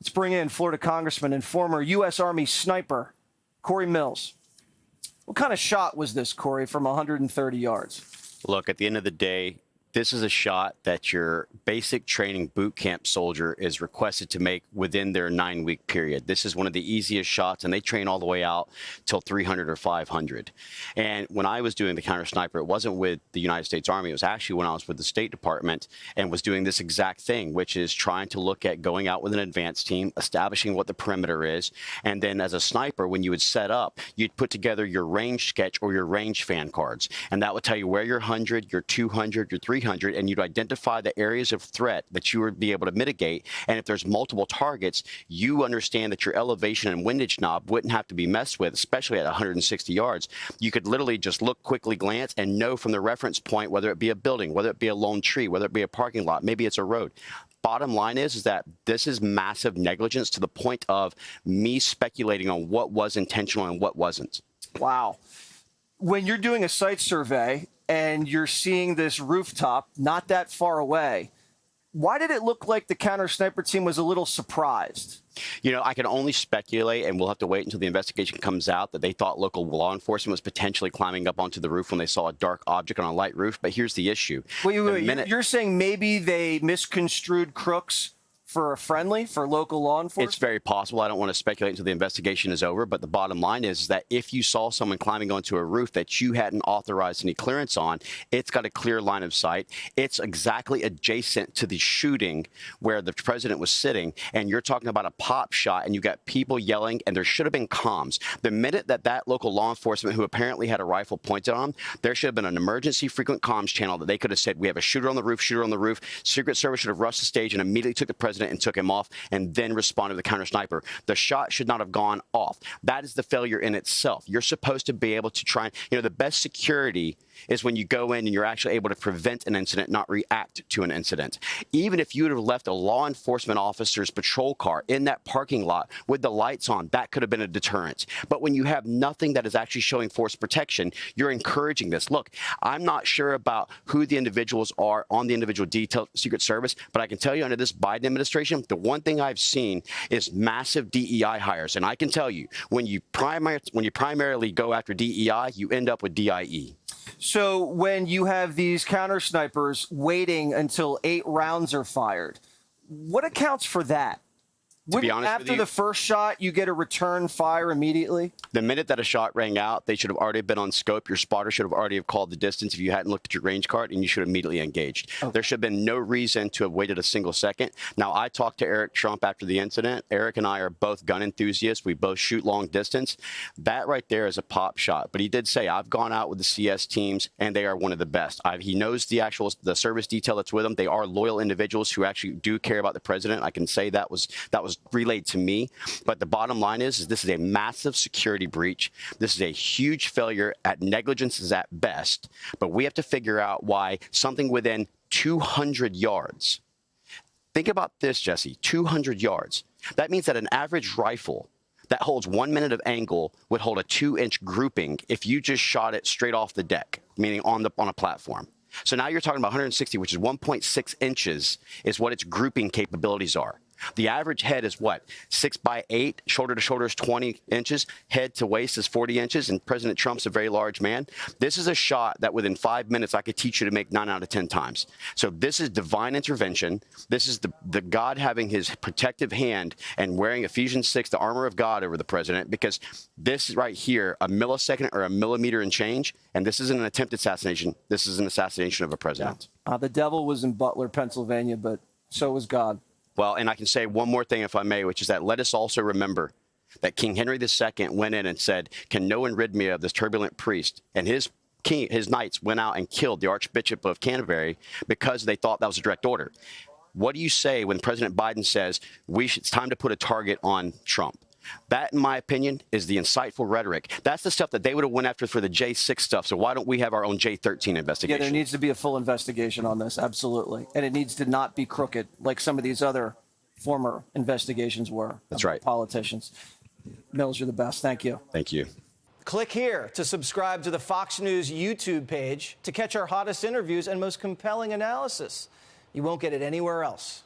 Let's bring in Florida Congressman and former U.S. Army sniper, Cory Mills. What kind of shot was this, Cory, from 130 yards? Look, at the end of the day, this is a shot that your basic training boot camp soldier is requested to make within their 9-week period. This is one of the easiest shots, and they train all the way out till 300 or 500. And when I was doing the counter sniper, it wasn't with the United States Army. It was actually when I was with the State Department and was doing this exact thing, which is trying to look at going out with an advanced team, establishing what the perimeter is. And then as a sniper, when you would set up, you'd put together your range sketch or your range fan cards. And that would tell you where your 100, your 200, your 300, and you'd identify the areas of threat that you would be able to mitigate. And if there's multiple targets, you understand that your elevation and windage knob wouldn't have to be messed with, especially at 160 yards. You could literally just look, quickly glance, and know from the reference point, whether it be a building, whether it be a lone tree, whether it be a parking lot, maybe it's a road. Bottom line is that this is massive negligence to the point of me speculating on what was intentional and what wasn't. Wow. When you're doing a site survey and you're seeing this rooftop not that far away, why did it look like the counter sniper team was a little surprised? You know, I can only speculate, and we'll have to wait until the investigation comes out, that they thought local law enforcement was potentially climbing up onto the roof when they saw a dark object on a light roof. But here's the issue. Wait. You're saying maybe they misconstrued crooks for local law enforcement? It's very possible. I don't want to speculate until the investigation is over, but the bottom line is that if you saw someone climbing onto a roof that you hadn't authorized any clearance on, it's got a clear line of sight. It's exactly adjacent to the shooting where the president was sitting, and you're talking about a pop shot, and you got people yelling, and there should have been comms. The minute that local law enforcement, who apparently had a rifle pointed on them, there should have been an emergency frequent comms channel that they could have said, we have a shooter on the roof. Secret Service should have rushed the stage and immediately took the president and took him off, and then responded to the counter sniper. The shot should not have gone off. That is the failure in itself. You're supposed to be able to try, the best security is when you go in and you're actually able to prevent an incident, not react to an incident. Even if you would have left a law enforcement officer's patrol car in that parking lot with the lights on, that could have been a deterrent. But when you have nothing that is actually showing force protection, you're encouraging this. Look, I'm not sure about who the individuals are on the individual detail Secret Service, but I can tell you under this Biden administration, the one thing I've seen is massive DEI hires. And I can tell you, when you primarily go after DEI, you end up with DIE. So when you have these counter snipers waiting until 8 rounds are fired, what accounts for that? To be honest after with you, the first shot, you get a return fire immediately? The minute that a shot rang out, they should have already been on scope. Your spotter should have already have called the distance if you hadn't looked at your range card, and you should have immediately engaged. Okay. There should have been no reason to have waited a single second. Now, I talked to Eric Trump after the incident. Eric and I are both gun enthusiasts. We both shoot long distance. That right there is a pop shot. But he did say, I've gone out with the CS teams, and they are one of the best. He knows the service detail that's with them. They are loyal individuals who actually do care about the president. I can say that was relayed to me. But the bottom line is this is a massive security breach. This is a huge failure. At negligence is at best. But we have to figure out why something within 200 yards. Think about this, Jesse, 200 yards. That means that an average rifle that holds 1 minute of angle would hold a 2-inch grouping if you just shot it straight off the deck, meaning on a platform. So now you're talking about 160, which is 1.6 inches is what its grouping capabilities are. The average head is what? 6 by 8, shoulder to shoulder is 20 inches, head to waist is 40 inches, and President Trump's a very large man. This is a shot that within 5 minutes I could teach you to make 9 out of 10 times. So this is divine intervention. This is the God having his protective hand and wearing Ephesians 6, the armor of God, over the president, because this right here, a millisecond or a millimeter and change, and this isn't an attempted assassination. This is an assassination of a president. Yeah. The devil was in Butler, Pennsylvania, but so was God. Well, and I can say one more thing, if I may, which is that let us also remember that King Henry II went in and said, can no one rid me of this turbulent priest? And his knights went out and killed the Archbishop of Canterbury because they thought that was a direct order. What do you say when President Biden says it's time to put a target on Trump? That, in my opinion, is the insightful rhetoric. That's the stuff that they would have went after for the J6 stuff. So why don't we have our own J13 investigation? Yeah, there needs to be a full investigation on this. Absolutely. And it needs to not be crooked like some of these other former investigations were. That's right. Politicians. Mills, you're the best. Thank you. Thank you. Click here to subscribe to the Fox News YouTube page to catch our hottest interviews and most compelling analysis. You won't get it anywhere else.